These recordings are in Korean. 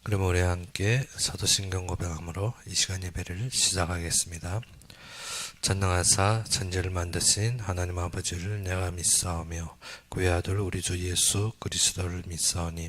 그럼 우리 함께 사도신경 고백함으로 이 시간 예배를 시작하겠습니다. 전능하사 천지를 만드신 하나님 아버지를 내가 믿사오며 그의 아들 우리 주 예수 그리스도를 믿사오니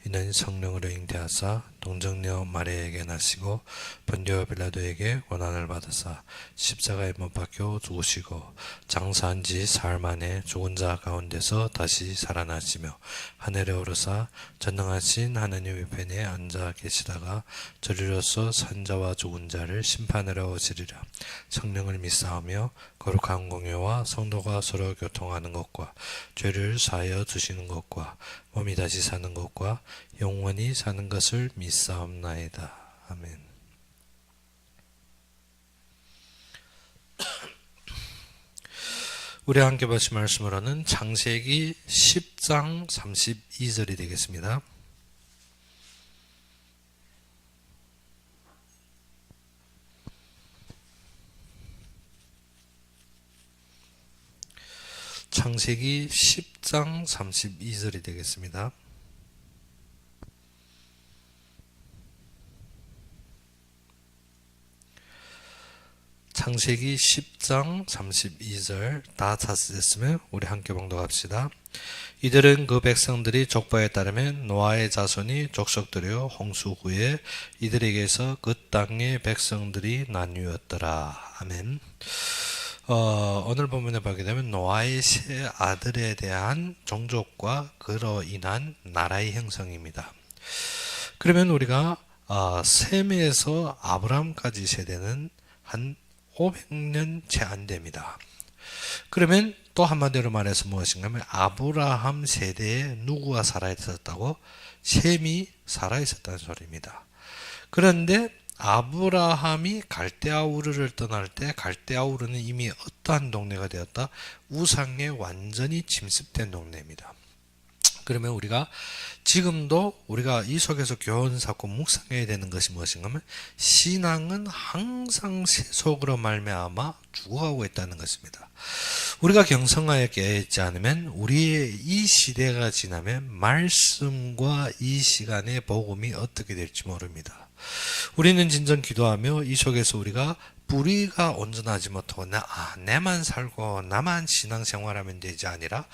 이는 성령으로 잉태하사 동정녀 마리아에게 나시고 본디오 빌라도에게 고난을 받으사 십자가에 못 박혀 죽으시고 장사한 지 사흘 만에 죽은 자 가운데서 다시 살아나시며 하늘에 오르사 전능하신 하나님 우편에 앉아 계시다가 저리로서 산자와 죽은 자를 심판하러 오시리라. 성령을 믿사오며 거룩한 공예와 성도가 서로 교통하는 것과 죄를 사하여 주시는 것과 몸이 다시 사는 것과 영원히 사는 것을 믿사옵나이다. 아멘. 우리 함께 보실 말씀으로는 창세기 10장 32절이 되겠습니다. 창세기 10장 32절이 되겠습니다. 창세기 10장 32절 다 찾으셨으면 우리 함께 봉독합시다. 이들은 그 백성들이 족보에 따르면 노아의 자손이 족속들이요 홍수 후에 이들에게서 그 땅의 백성들이 나뉘었더라. 아멘. 오늘 본문에 보게 되면 노아의 세 아들에 대한 종족과 그로 인한 나라의 형성입니다. 그러면 우리가 셈에서 아브라함까지 세대는 한 500년 채 안 됩니다. 그러면 또 한마디로 말해서 무엇인가 하면 아브라함 세대에 누구가 살아있었다고? 셈이 살아있었다는 소리입니다. 그런데 아브라함이 갈대아우르를 떠날 때 갈대아우르는 이미 어떠한 동네가 되었다? 우상에 완전히 침습된 동네입니다. 그러면 우리가 지금도 우리가 이 속에서 교훈 삼고 묵상해야 되는 것이 무엇인가 하면 신앙은 항상 세속으로 말미암아 죽어가고 있다는 것입니다. 우리가 경성하여 깨어있지 않으면 우리의 이 시대가 지나면 말씀과 이 시간의 복음이 어떻게 될지 모릅니다. 우리는 진정 기도하며 이 속에서 우리가 뿌리가 온전하지 못하고 내만 살고 나만 신앙생활하면 되지 아니라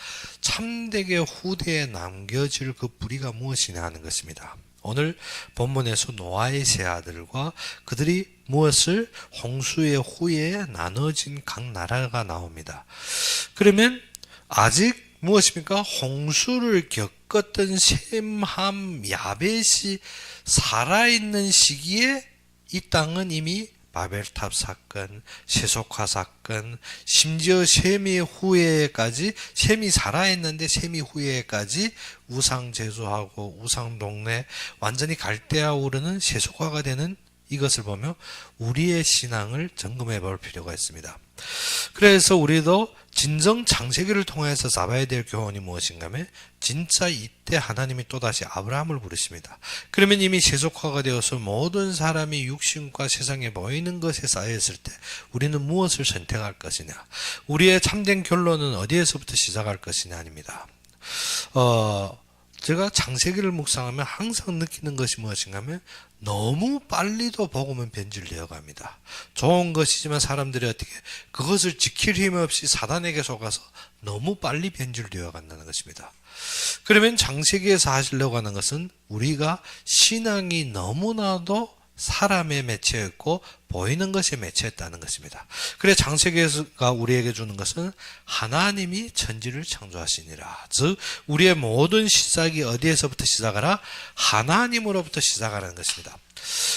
참되게 후대에 남겨질 그 뿌리가 무엇이냐 하는 것입니다. 오늘 본문에서 노아의 세 아들과 그들이 무엇을 홍수의 후에 나눠진 각 나라가 나옵니다. 그러면 아직 무엇입니까? 홍수를 겪었던 셈, 함, 야벳이 살아있는 시기에 이 땅은 이미 바벨탑 사건, 세속화 사건, 심지어 셈이 후에까지 셈이 살아있는데 셈이 후에까지 우상 제조하고 우상 동네 완전히 갈대아우르는 세속화가 되는 이것을 보며 우리의 신앙을 점검해 볼 필요가 있습니다. 그래서 우리도 진정 창세기를 통해서 잡아야 될 교훈이 무엇인가 하면 진짜 이때 하나님이 또다시 아브라함을 부르십니다. 그러면 이미 세속화가 되어서 모든 사람이 육신과 세상에 보이는 것에 쌓여있을 때 우리는 무엇을 선택할 것이냐, 우리의 참된 결론은 어디에서부터 시작할 것이냐 아닙니다. 제가 창세기를 묵상하면 항상 느끼는 것이 무엇인가 하면 너무 빨리도 복음은 변질되어 갑니다. 좋은 것이지만 사람들이 어떻게 그것을 지킬 힘 없이 사단에게 속아서 너무 빨리 변질되어 간다는 것입니다. 그러면 창세기에서 하시려고 하는 것은 우리가 신앙이 너무나도 사람에 맺혀있고 보이는 것에 맺혀있다는 것입니다. 그래서 창세기가 우리에게 주는 것은 하나님이 천지를 창조하시니라. 즉 우리의 모든 시작이 어디에서부터 시작하라? 하나님으로부터 시작하라는 것입니다.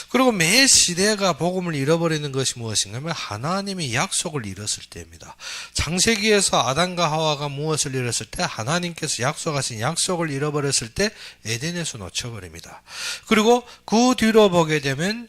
그리고 매 시대가 복음을 잃어버리는 것이 무엇인가 하면 하나님이 약속을 잃었을 때입니다. 창세기에서 아담과 하와가 무엇을 잃었을 때? 하나님께서 약속하신 약속을 잃어버렸을 때 에덴에서 놓쳐버립니다. 그리고 그 뒤로 보게 되면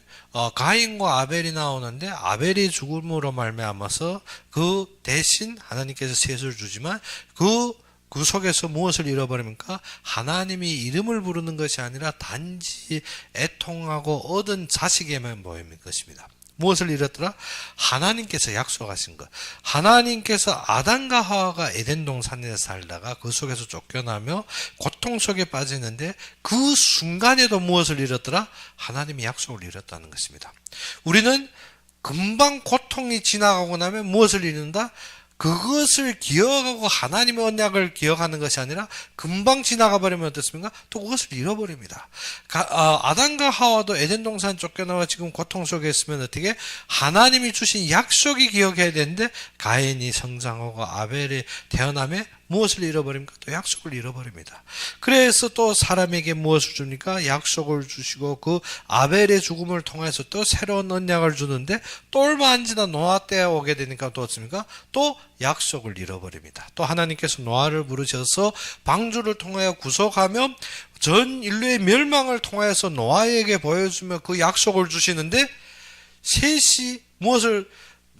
가인과 아벨이 나오는데 아벨이 죽음으로 말미암아서 그 대신 하나님께서 셋을 주지만 그 속에서 무엇을 잃어버립니까? 하나님이 이름을 부르는 것이 아니라 단지 애통하고 얻은 자식에만 보이는 것입니다. 무엇을 잃었더라? 하나님께서 약속하신 것. 하나님께서 아담과 하와가 에덴 동산에 살다가 그 속에서 쫓겨나며 고통 속에 빠지는데 그 순간에도 무엇을 잃었더라? 하나님의 약속을 잃었다는 것입니다. 우리는 금방 고통이 지나가고 나면 무엇을 잃는다? 그것을 기억하고 하나님의 언약을 기억하는 것이 아니라 금방 지나가 버리면 어떻습니까? 또 그것을 잃어버립니다. 아담과 하와도 에덴 동산 쫓겨나와 지금 고통 속에 있으면 어떻게? 하나님이 주신 약속이 기억해야 되는데 가인이 성장하고 아벨이 태어나며 무엇을 잃어버립니까? 또 약속을 잃어버립니다. 그래서 또 사람에게 무엇을 줍니까? 약속을 주시고 그 아벨의 죽음을 통해서 또 새로운 언약을 주는데 또 얼마 안 지나 노아 때에 오게 되니까 또 어떻습니까? 또 약속을 잃어버립니다. 또 하나님께서 노아를 부르셔서 방주를 통하여 구속하며 전 인류의 멸망을 통해서 노아에게 보여주며 그 약속을 주시는데 셋이 무엇을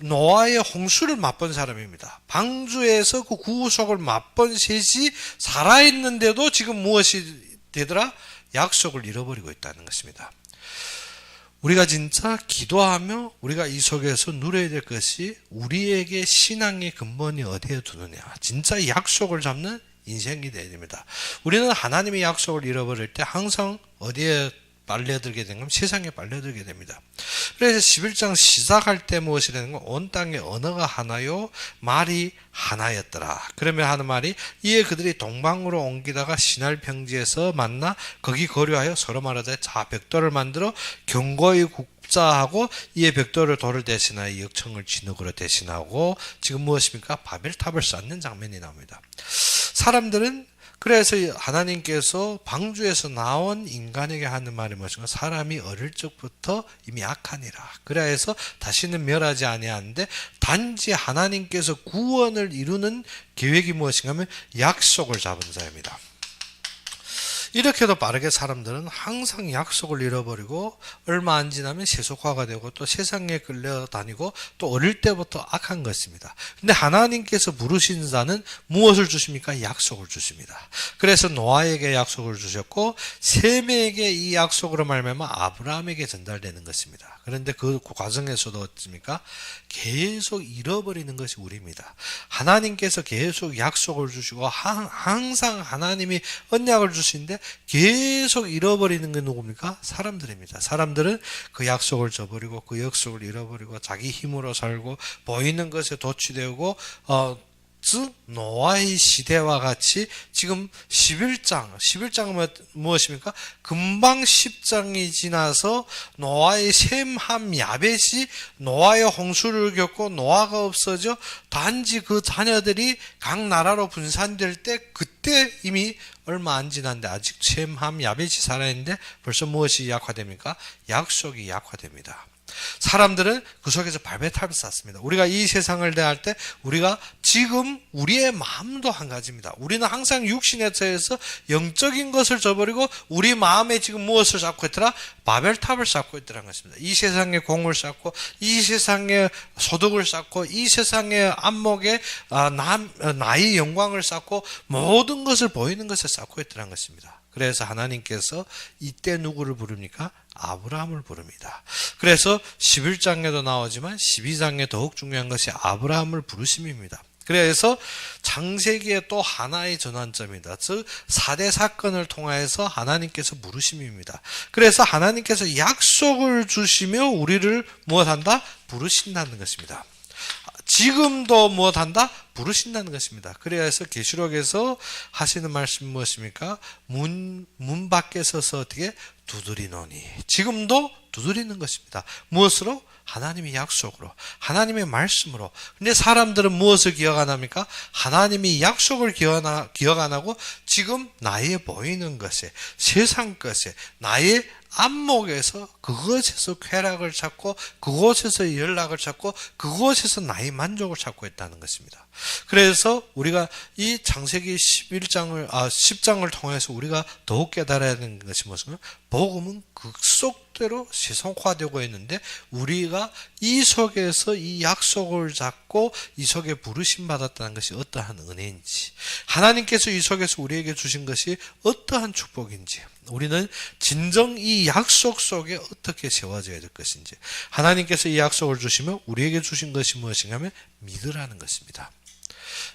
노아의 홍수를 맛본 사람입니다. 방주에서 그 구속을 맛본 셋이 살아있는데도 지금 무엇이 되더라? 약속을 잃어버리고 있다는 것입니다. 우리가 진짜 기도하며 우리가 이 속에서 누려야 될 것이 우리에게 신앙의 근본이 어디에 두느냐. 진짜 약속을 잡는 인생이 되어야 됩니다. 우리는 하나님의 약속을 잃어버릴 때 항상 어디에 빨려들게 된 건 세상에 빨려들게 됩니다. 그래서 11장 시작할 때 무엇이 되는 건 온 땅의 언어가 하나요 말이 하나였더라. 그러면 하는 말이 이에 그들이 동방으로 옮기다가 시날 평지에서 만나 거기 거류하여 서로 말하되 자 벽돌을 만들어 견고히 굽자하고 이에 벽돌을 돌을 대신하여 역청을 진흙으로 대신하고 지금 무엇입니까? 바벨탑을 쌓는 장면이 나옵니다. 사람들은 그래서 하나님께서 방주에서 나온 인간에게 하는 말이 무엇인가? 사람이 어릴 적부터 이미 악하니라. 그래서 다시는 멸하지 아니하는데 단지 하나님께서 구원을 이루는 계획이 무엇인가 하면 약속을 잡은 자입니다. 이렇게도 빠르게 사람들은 항상 약속을 잃어버리고 얼마 안 지나면 세속화가 되고 또 세상에 끌려다니고 또 어릴 때부터 악한 것입니다. 근데 하나님께서 부르신 자는 무엇을 주십니까? 약속을 주십니다. 그래서 노아에게 약속을 주셨고 셈에게 이 약속으로 말미암아 아브라함에게 전달되는 것입니다. 그런데 그 과정에서도 어떻습니까? 계속 잃어버리는 것이 우리입니다. 하나님께서 계속 약속을 주시고 항상 하나님이 언약을 주시는데 계속 잃어버리는 게 누굽니까? 사람들입니다. 사람들은 그 약속을 저버리고 그 약속을 잃어버리고 자기 힘으로 살고 보이는 것에 도취되고 즉 노아의 시대와 같이 지금 11장은 무엇입니까? 금방 10장이 지나서 노아의 셈, 함, 야벳이 노아의 홍수를 겪고 노아가 없어져 단지 그 자녀들이 각 나라로 분산될 때 그때 이미 얼마 안 지났는데 아직 셈, 함, 야벳이 살아있는데 벌써 무엇이 약화됩니까? 약속이 약화됩니다. 사람들은 그 속에서 바벨탑을 쌓습니다. 우리가 이 세상을 대할 때 우리가 지금 우리의 마음도 한 가지입니다. 우리는 항상 육신에 처해서 영적인 것을 저버리고 우리 마음에 지금 무엇을 쌓고 있더라? 바벨탑을 쌓고 있더라는 것입니다. 이 세상에 공을 쌓고 이 세상에 소득을 쌓고 이 세상의 안목에 나의 영광을 쌓고 모든 것을 보이는 것을 쌓고 있더라는 것입니다. 그래서 하나님께서 이때 누구를 부릅니까? 아브라함을 부릅니다. 그래서 11장에도 나오지만 12장에 더욱 중요한 것이 아브라함을 부르심입니다. 그래서 창세기의 또 하나의 전환점이다. 즉 4대 사건을 통해서 하나님께서 부르심입니다. 그래서 하나님께서 약속을 주시며 우리를 무엇한다? 부르신다는 것입니다. 지금도 무엇한다? 부르신다는 것입니다. 그래서 계시록에서 하시는 말씀 무엇입니까? 문 밖에 서서 어떻게 두드리노니. 지금도 두드리는 것입니다. 무엇으로? 하나님의 약속으로, 하나님의 말씀으로. 근데 사람들은 무엇을 기억 안 합니까? 하나님이 약속을 기억 안 하고 지금 나의 보이는 것에, 세상 것에, 나의 안목에서 그것에서 쾌락을 찾고 그곳에서 연락을 찾고 그곳에서 나의 만족을 찾고 있다는 것입니다. 그래서 우리가 이 창세기 10장을 통해서 우리가 더욱 깨달아야 하는 것이 무엇이냐면 복음은 극속대로 세속화되고 있는데 우리가 이 속에서 이 약속을 잡고 이 속에 부르심 받았다는 것이 어떠한 은혜인지 하나님께서 이 속에서 우리에게 주신 것이 어떠한 축복인지 우리는 진정 이 약속 속에 어떻게 세워져야 될 것인지, 하나님께서 이 약속을 주시면 우리에게 주신 것이 무엇인가 하면 믿으라는 것입니다.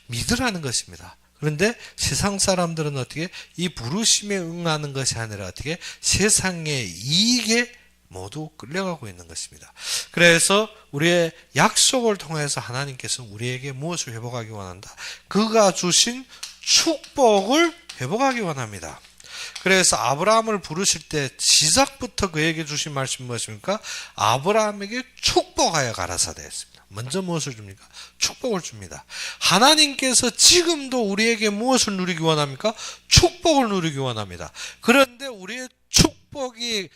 믿으라는 것입니다. 그런데 세상 사람들은 어떻게 이 부르심에 응하는 것이 아니라 어떻게 세상의 이익에 모두 끌려가고 있는 것입니다. 그래서 우리의 약속을 통해서 하나님께서는 우리에게 무엇을 회복하기 원한다? 그가 주신 축복을 회복하기 원합니다. 그래서 아브라함을 부르실 때 시작부터 그에게 주신 말씀이 무엇입니까? 아브라함에게 축복하여 가라사대 했습니다. 먼저 무엇을 줍니까? 축복을 줍니다. 하나님께서 지금도 우리에게 무엇을 누리기 원합니까? 축복을 누리기 원합니다. 그런데 우리의 축복이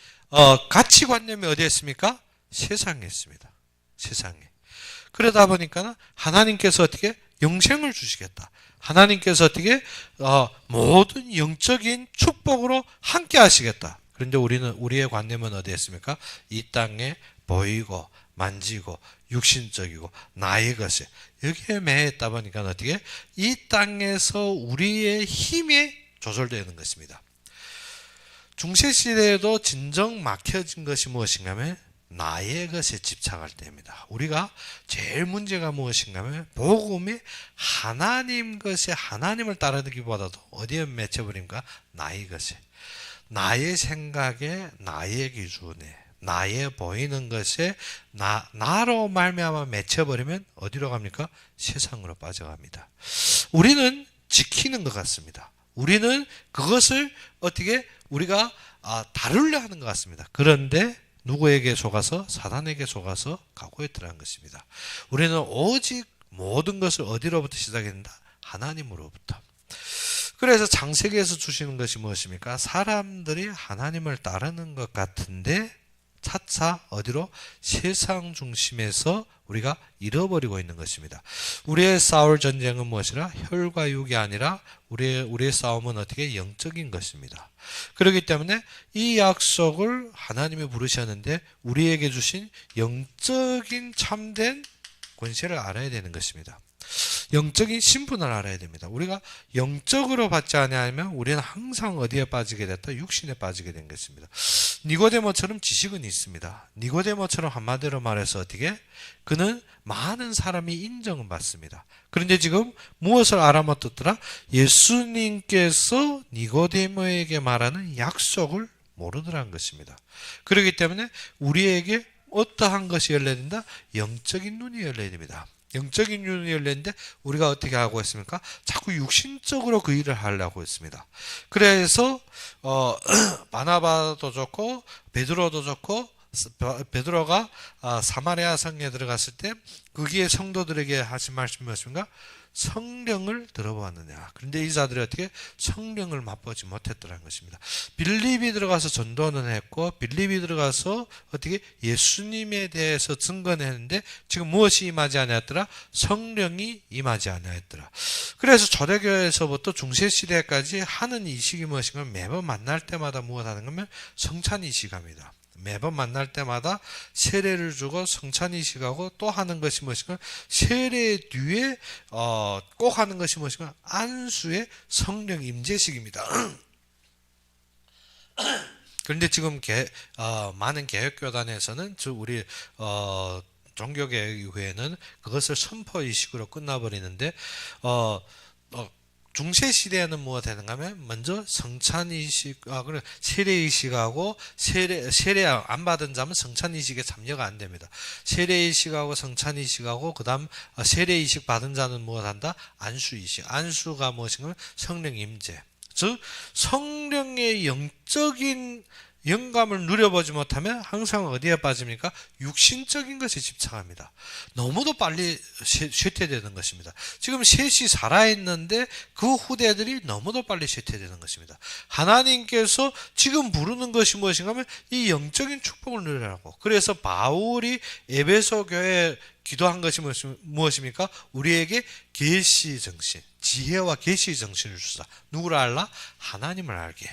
가치관념이 어디에 있습니까? 세상에 있습니다. 세상에. 그러다 보니까 하나님께서 어떻게 영생을 주시겠다. 하나님께서 어떻게 모든 영적인 축복으로 함께 하시겠다. 그런데 우리의 관념은 어디에 있습니까? 이 땅에 보이고 만지고 육신적이고 나의 것에 여기에 매여 있다 보니까 어떻게 이 땅에서 우리의 힘에 조절되는 것입니다. 중세시대에도 진정 막혀진 것이 무엇인가 하면 나의 것에 집착할 때입니다. 우리가 제일 문제가 무엇인가 하면 복음이 하나님 것에 하나님을 따르기보다도 어디에 맺혀버립니까? 나의 것에, 나의 생각에, 나의 기준에, 나의 보이는 것에 나로 말미암아 맺혀버리면 어디로 갑니까? 세상으로 빠져갑니다. 우리는 지키는 것 같습니다. 우리는 그것을 어떻게 우리가 다루려 하는 것 같습니다. 그런데 누구에게 속아서? 사단에게 속아서 가고 있더라는 것입니다. 우리는 오직 모든 것을 어디로부터 시작했다? 하나님으로부터. 그래서 창세기에서 주시는 것이 무엇입니까? 사람들이 하나님을 따르는 것 같은데 차차 어디로? 세상 중심에서 우리가 잃어버리고 있는 것입니다. 우리의 싸울 전쟁은 무엇이라? 혈과 육이 아니라 우리의 싸움은 어떻게? 영적인 것입니다. 그렇기 때문에 이 약속을 하나님이 부르셨는데 우리에게 주신 영적인 참된 권세를 알아야 되는 것입니다. 영적인 신분을 알아야 됩니다. 우리가 영적으로 받지 않으면 우리는 항상 어디에 빠지게 됐다? 육신에 빠지게 된 것입니다. 니고데모처럼 지식은 있습니다. 니고데모처럼 한마디로 말해서 어떻게? 그는 많은 사람이 인정은 받습니다. 그런데 지금 무엇을 알아먹었더라? 예수님께서 니고데모에게 말하는 약속을 모르더라는 것입니다. 그렇기 때문에 우리에게 어떠한 것이 열려야 된다? 영적인 눈이 열려야 됩니다. 영적인 눈이 열렸는데 우리가 어떻게 하고 있습니까? 자꾸 육신적으로 그 일을 하려고 했습니다. 그래서 바나바도 좋고 베드로도 좋고 베드로가 사마리아 성에 들어갔을 때 거기에 성도들에게 하신 말씀이 무엇입니까? 성령을 들어보았느냐. 그런데 이 자들이 어떻게 성령을 맛보지 못했더라는 것입니다. 빌립이 들어가서 전도는 했고 빌립이 들어가서 어떻게 예수님에 대해서 증거했는데 지금 무엇이 임하지 아니하였더라? 성령이 임하지 아니하였더라. 그래서 초대교회에서부터 중세시대까지 하는 이식이 무엇인가? 매번 만날 때마다 무엇 하는 거면 성찬이식합니다. 매번 만날 때마다 세례를 주고 성찬이식하고 또 하는 것이 무엇인가? 세례 뒤에 꼭 하는 것이 무엇인가? 안수의 성령 임재식입니다. 그런데 지금 많은 개혁교단에서는 즉 우리 종교개혁회는 그것을 선포의식으로 끝나버리는데 중세시대에는 뭐가 되는가 하면 먼저 성찬이식, 세례이식하고 세례 안 받은 자면 성찬이식에 참여가 안 됩니다. 세례이식하고 성찬이식하고 그 다음 세례이식 받은 자는 뭐가 한다? 안수이식. 안수가 무엇인가? 성령 임재. 즉 성령의 영적인 영감을 누려보지 못하면 항상 어디에 빠집니까? 육신적인 것에 집착합니다. 너무도 빨리 쇠퇴되는 것입니다. 지금 셋이 살아있는데 그 후대들이 너무도 빨리 쇠퇴되는 것입니다. 하나님께서 지금 부르는 것이 무엇인가 하면 이 영적인 축복을 누리라고. 그래서 바울이 에베소 교회에 기도한 것이 무엇입니까? 우리에게 계시 정신, 지혜와 계시 정신을 주사. 누구를 알라? 하나님을 알게.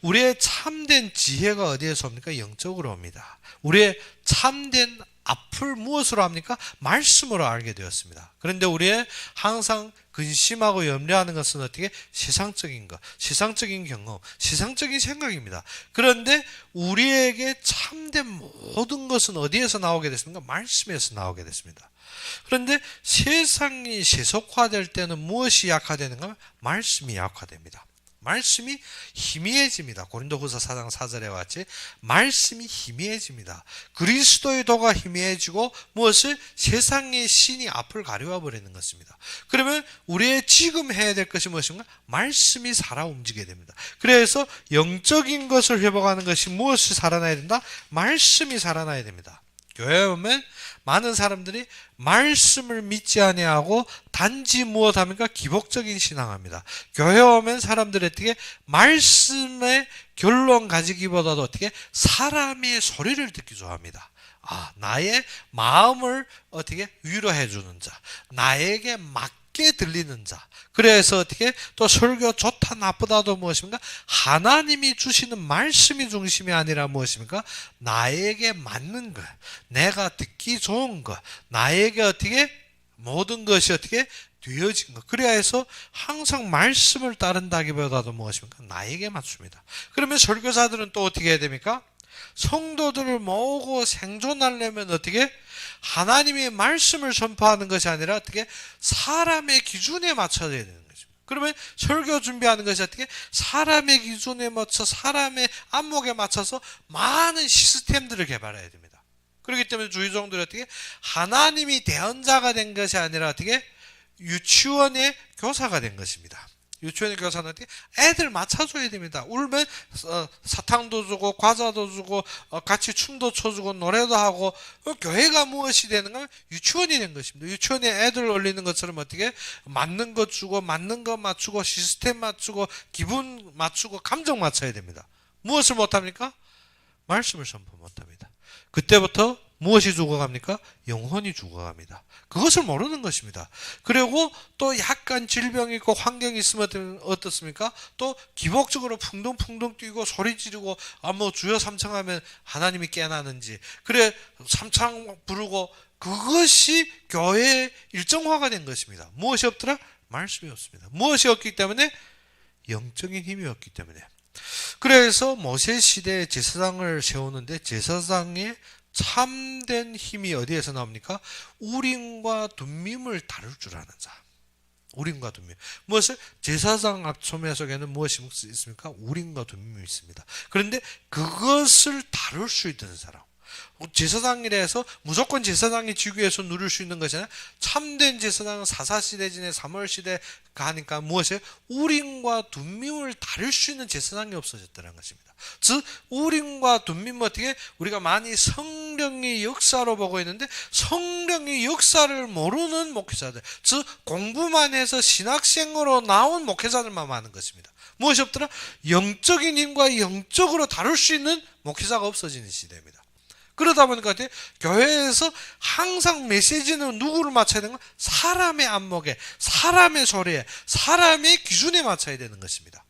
우리의 참된 지혜가 어디에서 옵니까? 영적으로 옵니다. 우리의 참된 앞을 무엇으로 합니까? 말씀으로 알게 되었습니다. 그런데 우리의 항상 근심하고 염려하는 것은 어떻게? 세상적인 것, 세상적인 경험, 세상적인 생각입니다. 그런데 우리에게 참된 모든 것은 어디에서 나오게 됐습니까? 말씀에서 나오게 됐습니다. 그런데 세상이 세속화될 때는 무엇이 약화되는가 하면 말씀이 약화됩니다. 말씀이 희미해집니다. 고린도후서 4장 4절에 왔지 말씀이 희미해집니다. 그리스도의 도가 희미해지고 무엇을? 세상의 신이 앞을 가려워 버리는 것입니다. 그러면 우리의 지금 해야 될 것이 무엇인가? 말씀이 살아 움직여야 됩니다. 그래서 영적인 것을 회복하는 것이 무엇이 살아나야 된다? 말씀이 살아나야 됩니다. 교회에 오면 많은 사람들이 말씀을 믿지 아니하고 단지 무엇 합니까? 기복적인 신앙합니다. 교회 오면 사람들이 어떻게 말씀의 결론 가지기보다도 어떻게 사람의 소리를 듣기 좋아합니다. 나의 마음을 어떻게 위로해 주는 자, 나에게 맞게 들리는 자. 그래서 어떻게 또 설교 좋다 나쁘다도 무엇입니까? 하나님이 주시는 말씀이 중심이 아니라 무엇입니까? 나에게 맞는 것, 내가 듣기 좋은 것, 나에게 어떻게 모든 것이 어떻게 되어진 것. 그래야 해서 항상 말씀을 따른다기보다도 무엇입니까? 나에게 맞춥니다. 그러면 설교사들은 또 어떻게 해야 됩니까? 성도들을 모으고 생존하려면 어떻게? 하나님의 말씀을 전파하는 것이 아니라 어떻게? 사람의 기준에 맞춰야 되는 것입니다. 그러면 설교 준비하는 것이 어떻게? 사람의 기준에 맞춰 사람의 안목에 맞춰서 많은 시스템들을 개발해야 됩니다. 그렇기 때문에 주의종들이 어떻게? 하나님이 대언자가 된 것이 아니라 어떻게? 유치원의 교사가 된 것입니다. 유치원의 교사는 어떻게? 애들 맞춰줘야 됩니다. 울면 사탕도 주고 과자도 주고 같이 춤도 춰주고 노래도 하고 교회가 무엇이 되는가? 유치원이 된 것입니다. 유치원에 애들 올리는 것처럼 어떻게? 맞는 것 주고 맞는 것 맞추고 시스템 맞추고 기분 맞추고 감정 맞춰야 됩니다. 무엇을 못합니까? 말씀을 선포 못합니다. 그때부터 무엇이 죽어갑니까? 영혼이 죽어갑니다. 그것을 모르는 것입니다. 그리고 또 약간 질병이 있고 환경이 있으면 어떻습니까? 또 기복적으로 풍덩풍덩 뛰고 소리 지르고 주여 삼창하면 하나님이 깨나는지 그래 삼창 부르고 그것이 교회의 일정화가 된 것입니다. 무엇이 없더라? 말씀이 없습니다. 무엇이 없기 때문에? 영적인 힘이 없기 때문에. 그래서 모세 시대에 제사장을 세우는데 제사장의 참된 힘이 어디에서 나옵니까? 우림과 둠밈을 다룰 줄 아는 자. 우림과 둠밈. 무엇을? 제사장 앞소매 속에는 무엇이 있습니까? 우림과 둠밈이 있습니다. 그런데 그것을 다룰 수 있는 사람. 제사장이라 해서 무조건 제사장이 지구에서 누릴 수 있는 것이 아니라 참된 제사장은 사사시대 지내 3월시대 가니까 무엇이에요? 우림과 둠밈을 다룰 수 있는 제사장이 없어졌다는 것입니다. 즉 우림과 둠밈은 어떻게? 우리가 많이 성령의 역사로 보고 있는데 성령의 역사를 모르는 목회자들, 즉 공부만 해서 신학생으로 나온 목회자들만 많은 것입니다. 무엇이 없더라? 영적인 힘과 영적으로 다룰 수 있는 목회자가 없어지는 시대입니다. 그러다 보니까 교회에서 항상 메시지는 누구를 맞춰야 되는 가? 사람의 안목에, 사람의 소리에, 사람의 기준에 맞춰야 되는 것입니다.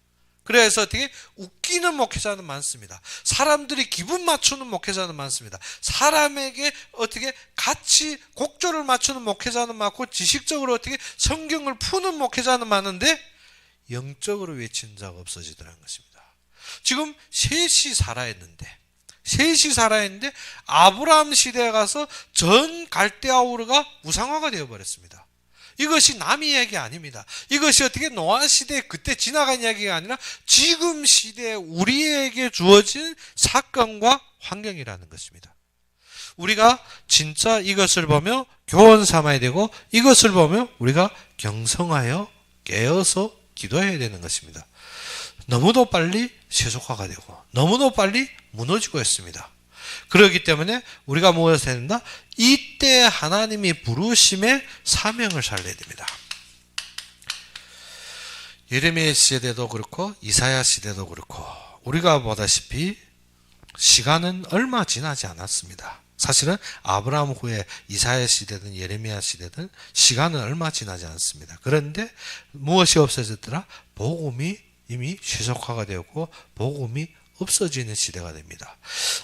그래서 어떻게 웃기는 목회자는 많습니다. 사람들이 기분 맞추는 목회자는 많습니다. 사람에게 어떻게 같이 곡조를 맞추는 목회자는 많고 지식적으로 어떻게 성경을 푸는 목회자는 많은데 영적으로 외친 자가 없어지더라는 것입니다. 지금 셋이 살아있는데 아브라함 시대에 가서 전 갈대아 우르가 우상화가 되어버렸습니다. 이것이 남의 이야기 아닙니다. 이것이 어떻게 노아 시대 그때 지나간 이야기가 아니라 지금 시대에 우리에게 주어진 사건과 환경이라는 것입니다. 우리가 진짜 이것을 보며 교훈 삼아야 되고 이것을 보며 우리가 경성하여 깨어서 기도해야 되는 것입니다. 너무도 빨리 세속화가 되고 너무도 빨리 무너지고 있습니다. 그렇기 때문에 우리가 무엇을 해야 된다? 이때 하나님이 부르심의 사명을 살려야 됩니다. 예레미야 시대도 그렇고 이사야 시대도 그렇고 우리가 보다시피 시간은 얼마 지나지 않았습니다. 사실은 아브라함 후에 이사야 시대든 예레미야 시대든 시간은 얼마 지나지 않습니다. 그런데 무엇이 없어졌더라? 복음이 이미 세속화가 되었고 복음이 없어지는 시대가 됩니다.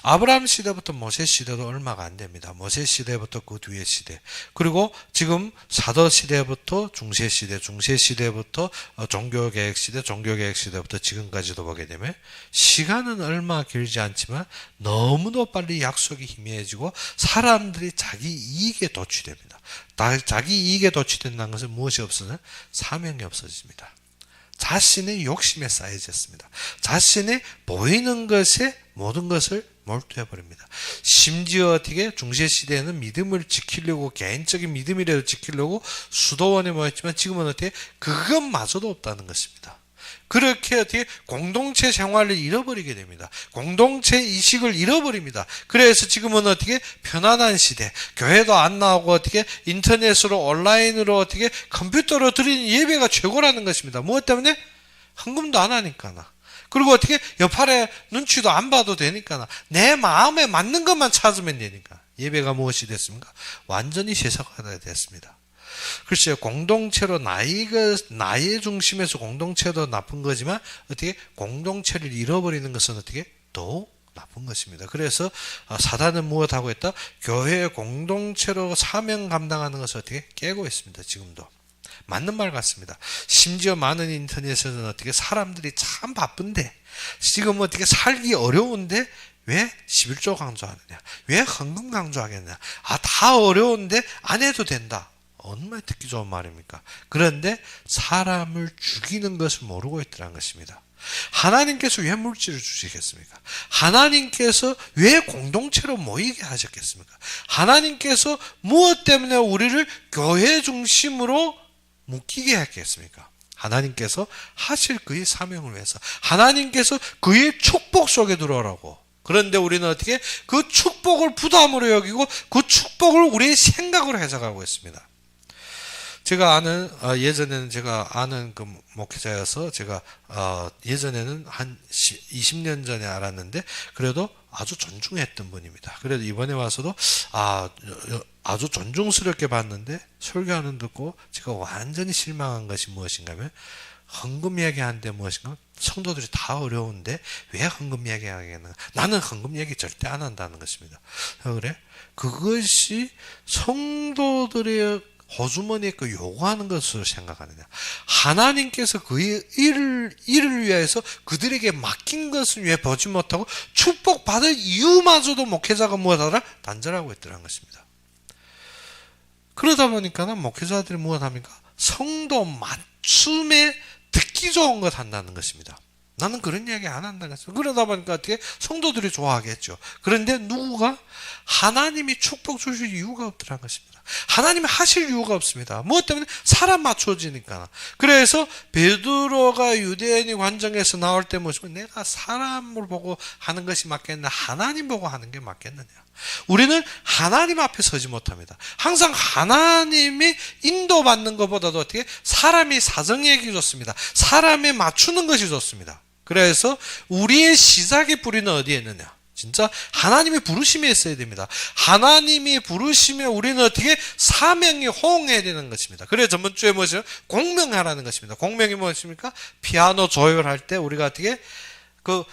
아브라함 시대부터 모세 시대도 얼마가 안 됩니다. 모세 시대부터 그 뒤의 시대, 그리고 지금 사도 시대부터 중세 시대, 중세 시대부터 종교개혁 시대, 종교개혁 시대부터 지금까지도 보게 되면 시간은 얼마 길지 않지만 너무도 빨리 약속이 희미해지고 사람들이 자기 이익에 도취됩니다. 자기 이익에 도취된다는 것은 무엇이 없으면 사명이 없어집니다. 자신의 욕심에 쌓여졌습니다. 자신의 보이는 것에 모든 것을 몰두해버립니다. 심지어 어떻게 중세시대에는 믿음을 지키려고, 개인적인 믿음이라도 지키려고 수도원에 모였지만 지금은 어떻게 그것마저도 없다는 것입니다. 그렇게 어떻게 공동체 생활을 잃어버리게 됩니다. 공동체 의식을 잃어버립니다. 그래서 지금은 어떻게 편안한 시대, 교회도 안 나오고 어떻게 인터넷으로 온라인으로 어떻게 컴퓨터로 드리는 예배가 최고라는 것입니다. 무엇 때문에? 헌금도 안 하니까. 그리고 어떻게 옆팔에 눈치도 안 봐도 되니까. 내 마음에 맞는 것만 찾으면 되니까. 예배가 무엇이 됐습니까? 완전히 세속화가 됐습니다. 글쎄요, 공동체로 나의 중심에서 공동체도 나쁜 거지만 어떻게 공동체를 잃어버리는 것은 어떻게 더 나쁜 것입니다. 그래서 사단은 무엇하고 했다? 교회 공동체로 사명 감당하는 것을 어떻게 깨고 있습니다. 지금도. 맞는 말 같습니다. 심지어 많은 인터넷에서는 어떻게 사람들이 참 바쁜데 지금 어떻게 살기 어려운데 왜 11조 강조하느냐? 왜 헌금 강조하겠냐? 다 어려운데 안 해도 된다. 얼마나 듣기 좋은 말입니까? 그런데 사람을 죽이는 것을 모르고 있더라는 것입니다. 하나님께서 왜 물질을 주시겠습니까? 하나님께서 왜 공동체로 모이게 하셨겠습니까? 하나님께서 무엇 때문에 우리를 교회 중심으로 묶이게 했겠습니까? 하나님께서 하실 그의 사명을 위해서, 하나님께서 그의 축복 속에 들어오라고. 그런데 우리는 어떻게 그 축복을 부담으로 여기고 그 축복을 우리의 생각으로 해석하고 있습니다. 예전에는 제가 아는 그 목회자여서 제가 예전에는 한 20년 전에 알았는데 그래도 아주 존중했던 분입니다. 그래도 이번에 와서도 아주 존중스럽게 봤는데 설교하는 듣고 제가 완전히 실망한 것이 무엇인가 하면 헌금 이야기하는데 무엇인가? 성도들이 다 어려운데 왜 헌금 이야기하겠나? 나는 헌금 이야기 절대 안 한다는 것입니다. 그래? 그것이 성도들의 호주머니에 그 요구하는 것으로 생각하느냐? 하나님께서 그의 일을 위해서 그들에게 맡긴 것을 왜 보지 못하고 축복받을 이유마저도 목회자가 무엇하라? 단절하고 있더라는 것입니다. 그러다 보니까는 목회자들이 무엇합니까? 성도 맞춤에 듣기 좋은 것 한다는 것입니다. 나는 그런 이야기 안 한다는 것입니다. 그러다 보니까 어떻게 성도들이 좋아하겠죠. 그런데 누구가 하나님이 축복 주실 이유가 없더라는 것입니다. 하나님이 하실 이유가 없습니다. 무엇 때문에? 사람 맞춰지니까. 그래서 베드로가 유대인이 관정에서 나올 때 모시고 내가 사람을 보고 하는 것이 맞겠나? 하나님 보고 하는 게 맞겠느냐? 우리는 하나님 앞에 서지 못합니다. 항상 하나님이 인도받는 것보다도 어떻게 사람이 사정얘기 좋습니다. 사람에 맞추는 것이 좋습니다. 그래서 우리의 시작의 뿌리는 어디에 있느냐? 진짜 하나님의 부르심에 있어야 됩니다. 하나님이 부르시면 우리는 어떻게 사명이 호응해야 되는 것입니다. 그래서 저번 주에 뭐죠? 공명하라는 것입니다. 공명이 무엇입니까? 피아노 조율할 때 우리가 어떻게 그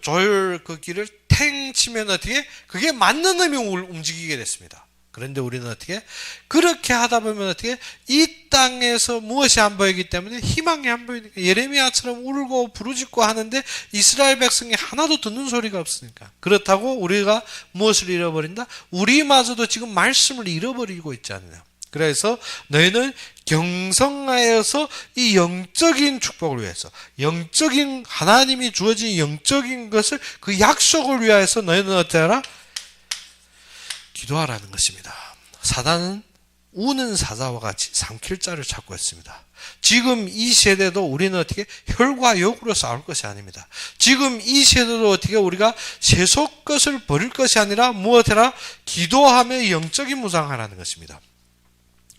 조율 그 길을 탱 치면 어떻게 그게 맞는 음이 움직이게 됐습니다. 그런데 우리는 어떻게 그렇게 하다 보면 어떻게 이 땅에서 무엇이 안 보이기 때문에 희망이 안 보이니까 예레미야처럼 울고 부르짖고 하는데 이스라엘 백성이 하나도 듣는 소리가 없으니까 그렇다고 우리가 무엇을 잃어버린다? 우리마저도 지금 말씀을 잃어버리고 있지 않느냐. 그래서 너희는 경성하여서 이 영적인 축복을 위해서 영적인 하나님이 주어진 영적인 것을 그 약속을 위하여서 너희는 어찌하라? 기도하라는 것입니다. 사단은 우는 사자와 같이 삼킬 자를 찾고 있습니다. 지금 이 세대도 우리는 어떻게 혈과 육으로 싸울 것이 아닙니다. 지금 이 세대도 어떻게 우리가 세속 것을 버릴 것이 아니라 무엇해라? 기도하며 영적인 무장하라는 것입니다.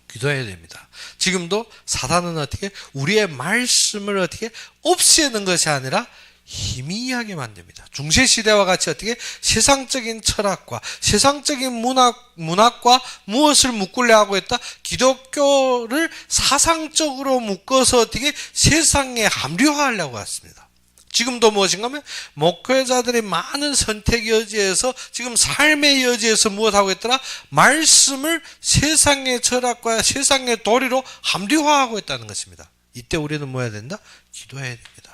기도해야 됩니다. 지금도 사단은 어떻게 우리의 말씀을 어떻게 없애는 것이 아니라 희미하게 만듭니다. 중세시대와 같이 어떻게 세상적인 철학과 세상적인 문학과 무엇을 묶으려 하고 했다? 기독교를 사상적으로 묶어서 어떻게 세상에 합리화하려고 했습니다. 지금도 무엇인가 하면 목회자들의 많은 선택 여지에서 지금 삶의 여지에서 무엇하고 있더라? 말씀을 세상의 철학과 세상의 도리로 합리화하고 있다는 것입니다. 이때 우리는 뭐 해야 된다? 기도해야 됩니다.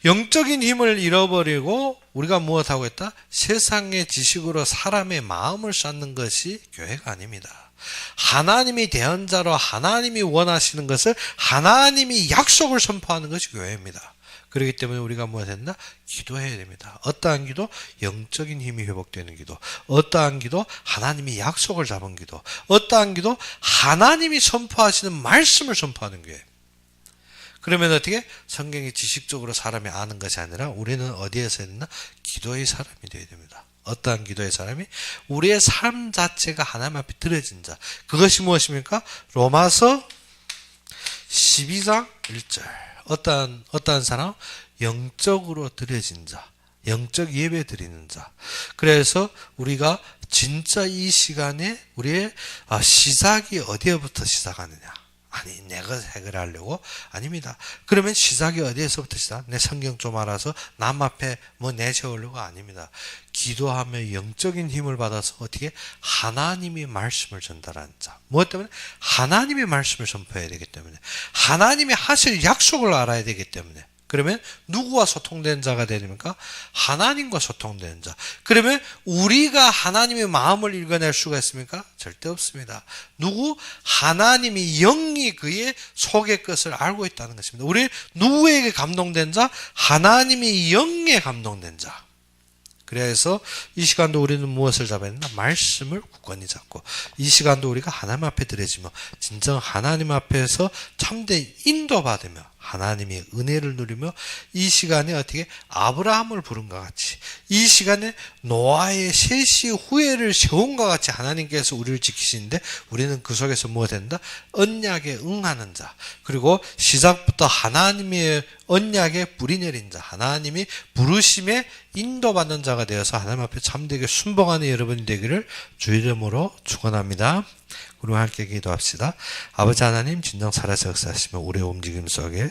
영적인 힘을 잃어버리고 우리가 무엇하고 있다? 세상의 지식으로 사람의 마음을 쌓는 것이 교회가 아닙니다. 하나님이 대언자로 하나님이 원하시는 것을 하나님이 약속을 선포하는 것이 교회입니다. 그렇기 때문에 우리가 뭐가 된다? 기도해야 됩니다. 어떠한 기도? 영적인 힘이 회복되는 기도. 어떠한 기도? 하나님이 약속을 잡은 기도. 어떠한 기도? 하나님이 선포하시는 말씀을 선포하는 교회. 그러면 어떻게? 성경이 지식적으로 사람이 아는 것이 아니라 우리는 어디에서 했나? 기도의 사람이 되어야 됩니다. 어떠한 기도의 사람이? 우리의 삶 자체가 하나님 앞에 드려진 자. 그것이 무엇입니까? 로마서 12장 1절. 어떠한 사람? 영적으로 드려진 자. 영적 예배 드리는 자. 그래서 우리가 진짜 이 시간에 우리의 시작이 어디에부터 시작하느냐? 아니 내가 해결하려고? 아닙니다. 그러면 시작이 어디에서부터 시작? 내 성경 좀 알아서 남 앞에 뭐 내세우려고? 아닙니다. 기도하며 영적인 힘을 받아서 어떻게? 하나님의 말씀을 전달하는 자. 무엇 때문에? 하나님의 말씀을 선포해야 되기 때문에, 하나님이 하실 약속을 알아야 되기 때문에. 그러면 누구와 소통된 자가 되니까? 하나님과 소통된 자. 그러면 우리가 하나님의 마음을 읽어낼 수가 있습니까? 절대 없습니다. 누구? 하나님이 영이 그의 속의 것을 알고 있다는 것입니다. 우리 누구에게 감동된 자? 하나님이 영에 감동된 자. 그래서 이 시간도 우리는 무엇을 잡아야 된다? 말씀을 굳건히 잡고, 이 시간도 우리가 하나님 앞에 드려지며 진정 하나님 앞에서 참된 인도받으며 하나님의 은혜를 누리며, 이 시간에 어떻게 아브라함을 부른 것 같이, 이 시간에 노아의 셋이 후예를 세운 것 같이 하나님께서 우리를 지키시는데, 우리는 그 속에서 무엇 된다? 언약에 응하는 자. 그리고 시작부터 하나님의 언약에 뿌리 내린 자, 하나님이 부르심에 인도받는 자가 되어서 하나님 앞에 참되게 순복하는 여러분이 되기를 주 이름으로 축원합니다. 우리 함께 기도합시다. 아버지 하나님, 진정 살아서 역사하시며 우리의 움직임 속에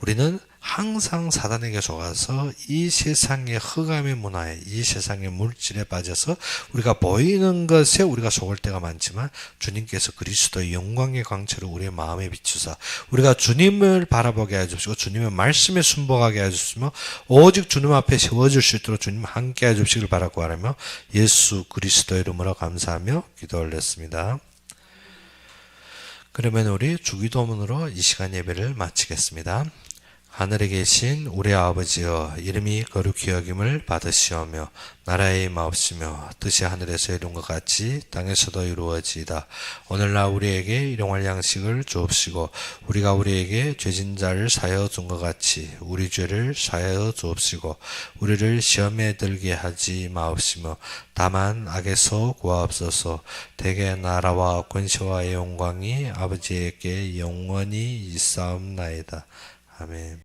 우리는 항상 사단에게 속아서 이 세상의 흑암의 문화에, 이 세상의 물질에 빠져서 우리가 보이는 것에 우리가 속을 때가 많지만, 주님께서 그리스도의 영광의 광채로 우리의 마음에 비추사 우리가 주님을 바라보게 해주시고 주님의 말씀에 순복하게 해주시며 오직 주님 앞에 세워질 수 있도록 주님 함께 해주시길 바라고 하며 예수 그리스도의 이름으로 감사하며 기도 올렸습니다. 그러면 우리 주기도문으로 이 시간 예배를 마치겠습니다. 하늘에 계신 우리 아버지여, 이름이 거룩히 여김을 받으시오며 나라의 임하옵시며 뜻이 하늘에서 이룬 것 같이 땅에서도 이루어지이다. 오늘날 우리에게 일용할 양식을 주옵시고 우리가 우리에게 죄진 자를 사하여 준 것 같이 우리 죄를 사하여 주옵시고 우리를 시험에 들게 하지 마옵시며 다만 악에서 구하옵소서. 대개 나라와 권세와 영광이 아버지에게 영원히 있사옵나이다. 아멘.